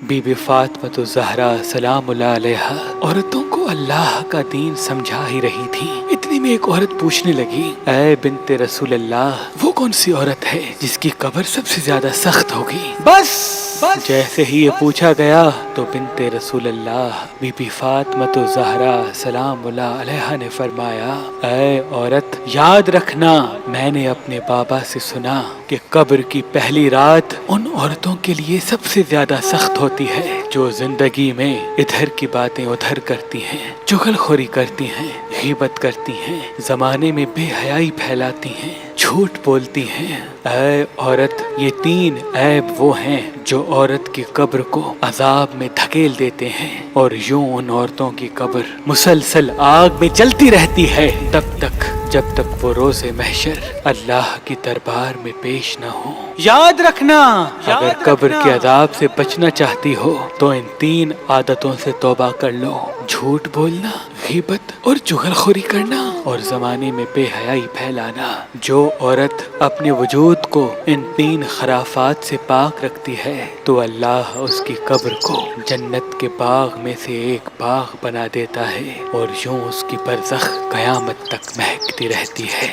Be be Fatima الزہرا سلام اللہ علیہا عورتوں کو اللہ کا دین سمجھا ہی رہی تھی۔ اتنی میں ایک عورت پوچھنے لگی، اے بنت رسول اللہ، وہ کون سی عورت ہے جس کی قبر سب سے زیادہ سخت ہوگی؟ بس جیسے ہی یہ پوچھا گیا تو بنت رسول اللہ بی بی فاطمہ الزہرا سلام اللہ علیہا نے فرمایا، اے عورت، یاد رکھنا، میں نے اپنے بابا سے سنا کہ قبر کی پہلی رات ان عورتوں کے لیے سب سے زیادہ سخت ہوتی ہے جو زندگی میں ادھر کی باتیں ادھر کرتی ہیں، چغل خوری کرتی ہیں، غیبت کرتی ہیں، زمانے میں بے حیائی پھیلاتی ہیں، جھوٹ بولتی ہیں۔ اے عورت، یہ 3 عیب وہ ہیں جو عورت کی قبر کو عذاب میں دھکیل دیتے ہیں، اور یوں ان عورتوں کی قبر مسلسل آگ میں جلتی رہتی ہے جب تک وہ روز محشر اللہ کی دربار میں پیش نہ ہو۔ یاد رکھنا، اگر قبر کے عذاب سے بچنا چاہتی ہو تو ان 3 عادتوں سے توبہ کر لو: جھوٹ بولنا، غیبت اور چغل خوری کرنا، اور زمانے میں بے حیائی پھیلانا۔ جو عورت اپنے وجود کو ان 3 خرافات سے پاک رکھتی ہے تو اللہ اس کی قبر کو جنت کے باغ میں سے ایک باغ بنا دیتا ہے، اور یوں اس کی برزخ قیامت تک مہکتی رہتی ہے۔